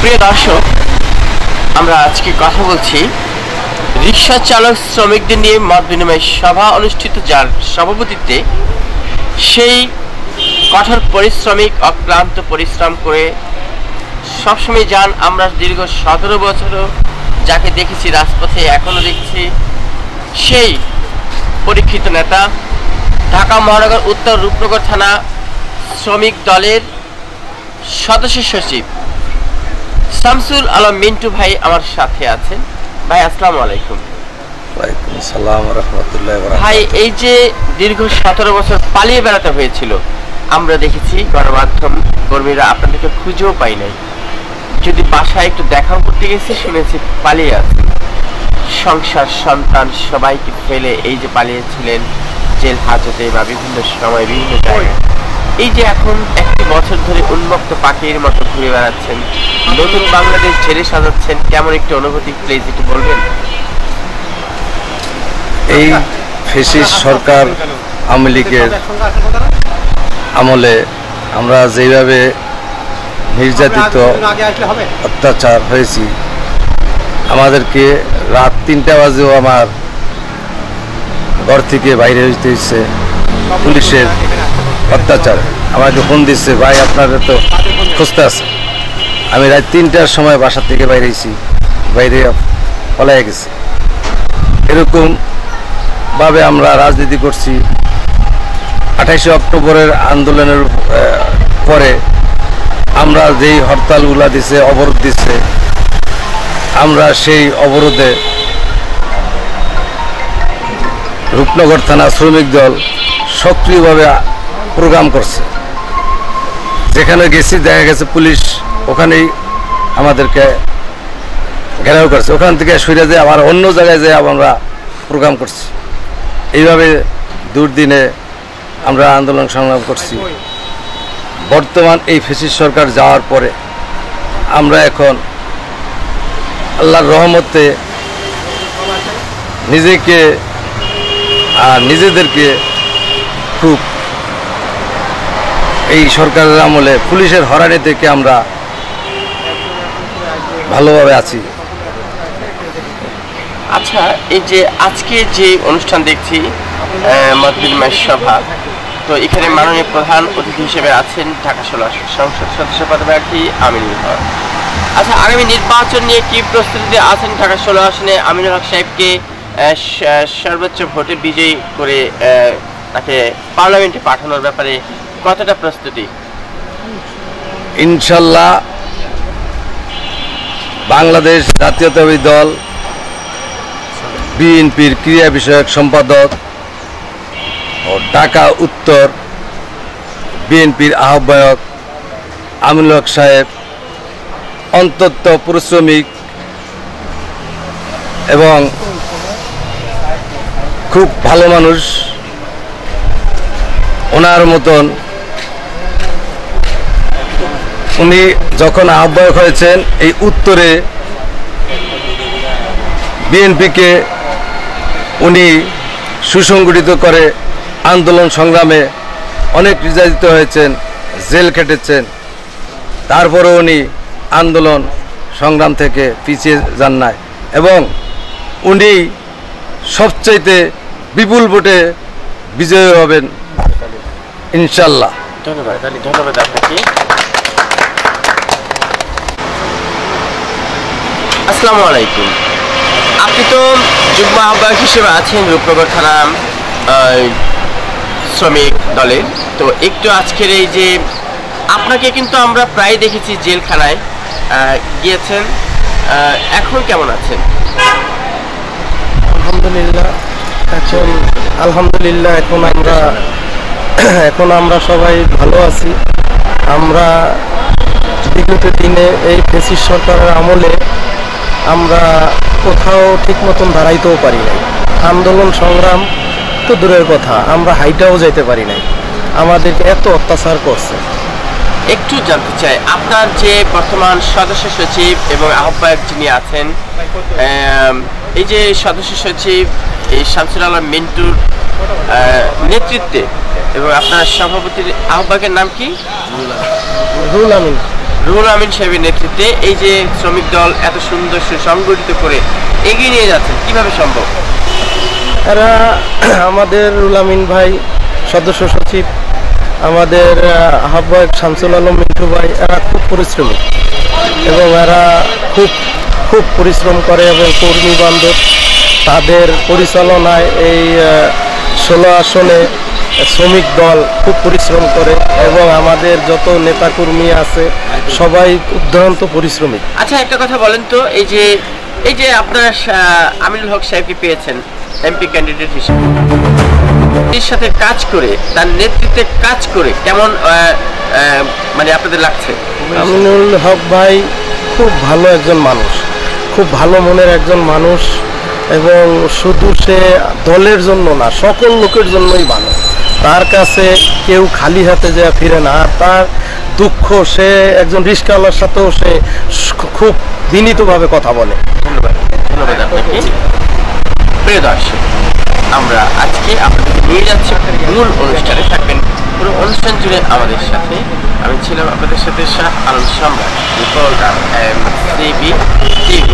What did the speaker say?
প্রিয় দর্শক, আমরা আজকে কথা বলছি রিক্সা চালক শ্রমিকদের নিয়ে মত বিনিময় সভা অনুষ্ঠিত, যার সভাপতিত্বে সেই কঠোর পরিশ্রমিক অক্লান্ত পরিশ্রম করে সবসময় যান। আমরা দীর্ঘ 17 বছরও যাকে দেখেছি রাজপথে, এখনো দেখছি সেই পরীক্ষিত নেতা, ঢাকা মহানগর উত্তর রূপনগর থানা শ্রমিক দলের সদস্য সচিব শামসুল আলম মিন্টু ভাই আমার সাথে আছেন। ভাই আসসালামু আলাইকুম। ওয়ালাইকুম আসসালাম ওয়া রাহমাতুল্লাহি ওয়া বারাকাতুহু। ভাই, এই যে দীর্ঘ 17 বছর পালিয়ে বেড়াতে হয়েছিল, আমরা দেখেছি গণমাধ্যম কর্মীরা আপনাদেরকে খুঁজেও পাই নাই। যদি বাসায় একটু দেখাও করতে গেছি, শুনেছি পালিয়ে আছেন। সংসার সন্তান সবাইকে ফেলে এই যে পালিয়েছিলেন জেল হাজতে বা বিভিন্ন সময় বিভিন্ন জায়গায়, এই যে এখন একটি বছর ধরে উন্মুক্ত পাখির মতো ঘুরে বেড়াচ্ছেন, নতুন বাংলাদেশ ঝেড়ে সাজাচ্ছেন, কেমন একটি অনুভূতি প্লিজ একটু বলবেন? এই ফ্যাসিস্ট সরকার আওয়ামী লীগের আমলে আমরা যেভাবে নির্যাতিত অত্যাচার হয়েছি, আমাদেরকে রাত 3টা বাজেও আমার ঘর থেকে বাইরে হইতে হচ্ছে পুলিশের অত্যাচার। আমাকে ফোন দিচ্ছে, ভাই আপনারা তো খুঁজতে আছে। আমি রাত 3টার সময় বাসা থেকে বাইরে হয়েছি, বাইরে পলাই গেছি। এরকম ভাবে আমরা রাজনীতি করছি। 28শে অক্টোবরের আন্দোলনের পরে আমরা যেই হরতালগুলা দিছে, অবরোধ দিচ্ছে, আমরা সেই অবরোধে রূপনগর থানা শ্রমিক দল সক্রিয়ভাবে প্রোগ্রাম করছে। যেখানে গেছি দেখা গেছে পুলিশ ওখানেই আমাদেরকে ঘেরাও করছে, ওখান থেকে সরে যায় আবার অন্য জায়গায় যেয়ে আমরা প্রোগ্রাম করছি। এইভাবে দুর্দিনে আমরা আন্দোলন সংগ্রাম করছি। বর্তমান এই ফ্যাসিস্ট সরকার যাওয়ার পরে আমরা এখন আল্লাহর রহমতে নিজেকে আর নিজেদেরকে খুব এই সরকারের আমলে পুলিশের হয়রানি থেকে আমরা ভালোভাবে আছি। আচ্ছা, এই যে আজকে যে অনুষ্ঠান দেখছি মত বিনিময় সভা, তো এখানে মাননীয় প্রধান অতিথি হিসেবে আছেন ঢাকা 16 সংসদ সদস্য পদপ্রার্থী আমিনুল হক। আচ্ছা, আগামী নির্বাচন নিয়ে কি প্রস্তুতিতে আছেন? ঢাকা 16 আসনে আমিনুল হক সাহেবকে সর্বোচ্চ ভোটে বিজয়ী করে তাকে পার্লামেন্টে পাঠানোর ব্যাপারে কতটা প্রস্তুতি? ইনশাল্লাহ বাংলাদেশ জাতীয়তাবাদী দল বিএনপির ক্রীড়া বিষয়ক সম্পাদক ও ঢাকা উত্তর বিএনপির আহ্বায়ক আমিনুল হক সাহেব অত্যন্ত পরিশ্রমিক এবং খুব ভালো মানুষ। ওনার মতন উনি যখন আহ্বায়ক হয়েছেন এই উত্তরে বিএনপিকে উনি সুসংগঠিত করে আন্দোলন সংগ্রামে অনেক নির্যাতিত হয়েছেন, জেল খেটেছেন, তারপরে উনি আন্দোলন সংগ্রাম থেকে পিছিয়ে যান নাই এবং উনি সবচাইতে বিপুল ভোটে বিজয়ী হবেন ইনশাল্লাহ। ধন্যবাদ আপনাকে। আসসালামু আলাইকুম। আপনি তো যুগ্ম আহ্বায়ক হিসেবে আছেন রূপনগর থানা শ্রমিক দলের, তো একটু আজকের এই যে আপনাকে কিন্তু আমরা প্রায় দেখেছি জেলখানায় গিয়েছেন, এখন কেমন আছেন? আলহামদুলিল্লাহ এখন আমরা সবাই ভালো আছি। আমরা বিগত দিনে এই ফ্যাসিস্ট সরকারের আমলে আমরা কোথাও ঠিক মতন দাঁড়াইতেও পারি নাই। আন্দোলন সংগ্রাম তো দূরের কথা, আমরা হাইটাও যেতে পারি নাই, আমাদেরকে এত অত্যাচার করছে। একটু জানতে চাই, আপনার যে বর্তমান সদস্য সচিব এবং আহ্বায়ক যিনি আছেন, এই যে সদস্য সচিব এই শামসুল আলম মিন্টুর নেতৃত্বে এবং আপনার সভাপতির আহ্বায়কের নাম কি? রুহুল আমিন সাহেবের নেতৃত্বে এই যে শ্রমিক দল এত সুন্দর সুসংগঠিত করে এগিয়ে নিয়ে যাচ্ছেন, কিভাবে সম্ভব? এরা আমাদের রুহুল আমিন ভাই, সদস্য সচিব, আমাদের আহ্বায়ক শামসুল আলম মিন্টু ভাই, এরা খুব পরিশ্রমী এবং এরা খুব পরিশ্রম করে এবং কর্মী বান্ধব। তাদের পরিচালনায় এই 16 আসনে শ্রমিক দল খুব পরিশ্রম করে এবং আমাদের যত নেতাকর্মী আছে সবাই দুর্দান্ত পরিশ্রমী। আচ্ছা, একটা কথা বলেন তো, এই যে আপনারা আমিনুল হক সাহেবকে পেয়েছেন এমপি ক্যান্ডিডেট হিসেবে, এর সাথে কাজ করে, তার নেতৃত্বে কাজ করে কেমন মানে আপনাদের লাগছে? আমিনুল হক ভাই খুব ভালো একজন মানুষ, খুব ভালো মনের একজন মানুষ এবং শুধু সে দলের জন্য না, সকল লোকের জন্যই ভালো। তার কাছে কেউ খালি হাতে যায় ফিরে না। আর তার দুঃখ, সে একজন রিস্কাওয়ালার সাথেও সে খুব বিনীতভাবে কথা বলে। ধন্যবাদ আপনাকে। প্রিয় দর্শক, আমরা আজকে আপনাদেরকে নিয়ে যাচ্ছি মূল অনুষ্ঠানে, থাকবেন পুরো অনুষ্ঠান জুড়ে আমাদের সাথে। আমি ছিলাম আপনাদের সাথে শাহ আলম সম্রাট, রিপোর্টার MCB TV।